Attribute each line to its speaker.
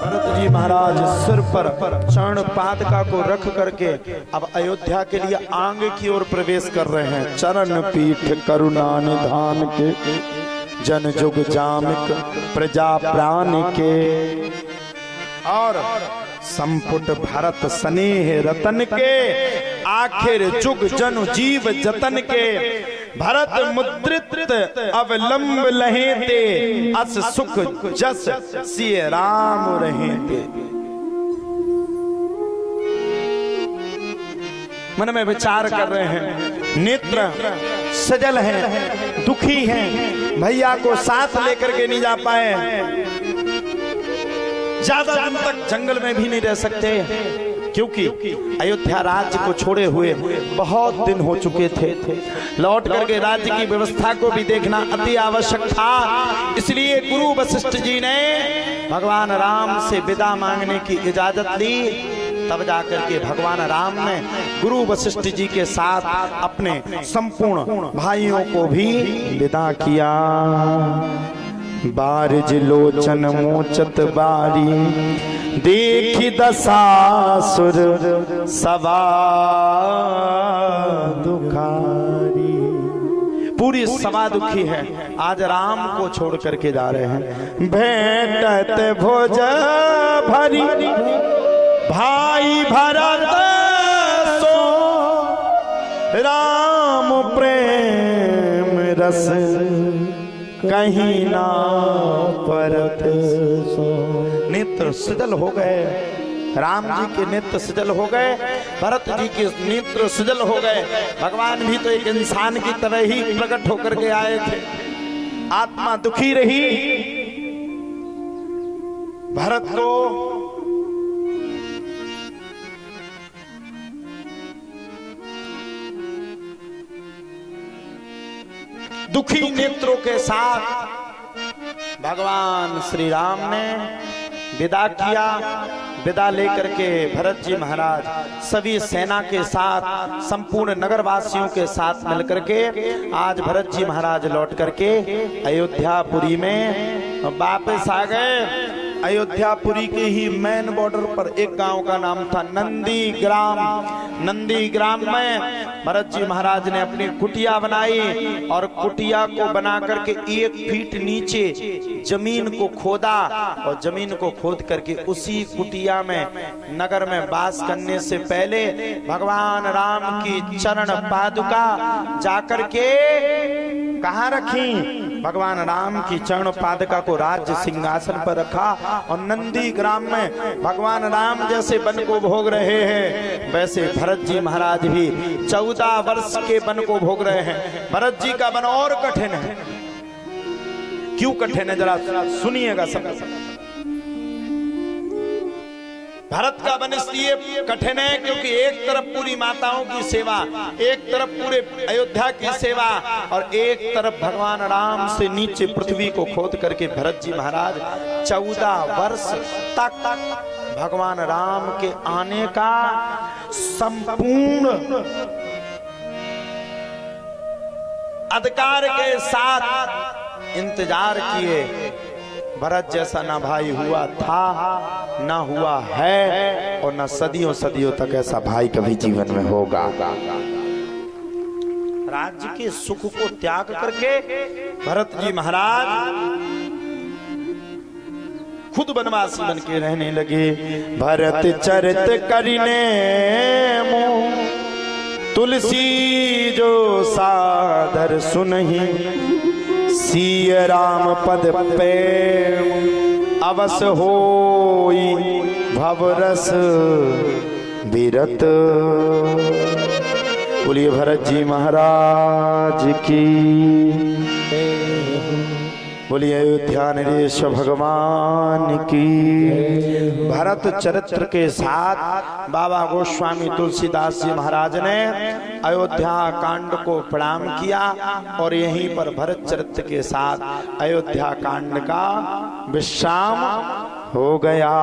Speaker 1: भरत जी महाराज सिर पर चरण पादुका को रख करके अब अयोध्या के लिए आगे की ओर प्रवेश कर रहे हैं। चरण पीठ करुणा निधान के, जन जुग जामिक प्रजा प्राण के, और संपुट भरत स्नेह रतन के, आखिर जुग जन जीव जतन के। भरत मुद्रित अवलंब लहे ते, अस सुख जस सिय राम रहे ते। मन में विचार कर रहे हैं, नेत्र सजल हैं, दुखी हैं, भैया को साथ लेकर के नहीं जा पाए, ज्यादा दिन तक जंगल में भी नहीं रह सकते, क्योंकि अयोध्या राज्य को छोड़े हुए बहुत दिन हो चुके थे। लौट करके राज्य की व्यवस्था को भी देखना अति आवश्यक था। इसलिए गुरु वशिष्ठ जी ने भगवान राम से विदा मांगने की इजाजत ली। तब जाकर के भगवान राम ने गुरु वशिष्ठ जी के साथ अपने संपूर्ण भाइयों को भी विदा किया। बारिज लोचन मोचत बारी, देखी दशासुर सवा दुखारी। पूरी सभा दुखी है, आज राम को छोड़ करके जा रहे हैं। भेंटत भोज भरी भाई भरत सो, राम प्रेम रस कहीं ना परत सो। नेत्र सजल हो गए, राम जी के नेत्र सजल हो गए, भरत जी के नेत्र सजल हो गए। भगवान भी तो एक इंसान की तरह ही प्रकट होकर के आए थे। आत्मा दुखी रही। भरत को दुखी नेत्रों के साथ भगवान श्री राम ने विदा किया। विदा लेकर के भरत जी महाराज सभी सेना के साथ, संपूर्ण नगरवासियों के साथ मिलकर के आज भरत जी महाराज लौट करके अयोध्यापुरी में वापस आ गए। अयोध्यापुरी के ही मेन बॉर्डर पर एक गांव का नाम था नंदी ग्राम। नंदी ग्राम में भरत जी महाराज ने अपनी कुटिया बनाई और कुटिया को बना करके 1 फीट नीचे जमीन को खोदा और जमीन को खोद करके उसी कुटिया में नगर में वास करने से पहले भगवान राम की चरण पादुका जाकर के कहाँ रखी? भगवान राम की चरण पादुका को राज्य सिंहासन पर रखा और नंदी ग्राम में भगवान राम जैसे वन को भोग रहे हैं वैसे भरत जी महाराज भी 14 वर्ष के वन को भोग रहे हैं। भरत जी का वन और कठिन है। क्यों कठिन है जरा सुनिएगा सब। भरत का वन इसलिए कठिन है क्योंकि एक तरफ पूरी माताओं की सेवा, एक तरफ पूरे अयोध्या की सेवा और एक तरफ भगवान राम से नीचे पृथ्वी को खोद करके भरत जी महाराज 14 वर्ष तक भगवान राम के आने का संपूर्ण अधिकार के साथ इंतजार किए। भरत जैसा ना भाई हुआ था, ना हुआ है और ना सदियों सदियों तक ऐसा भाई कभी जीवन में होगा। राज्य के सुख को त्याग करके भरत जी महाराज खुद वनवासी बन के रहने लगे। भरत चरित करिने मोह, तुलसी जो सादर सुनहि, सिय राम पद पे अवस होई भवरस विरत। बोलिए भरत जी महाराज की, बोलिए अयोध्या नरेश भगवान की। भरत चरित्र के साथ बाबा गोस्वामी तुलसीदास जी महाराज ने अयोध्या कांड को प्रणाम किया और यहीं पर भरत चरित्र के साथ अयोध्या कांड का विश्राम हो गया।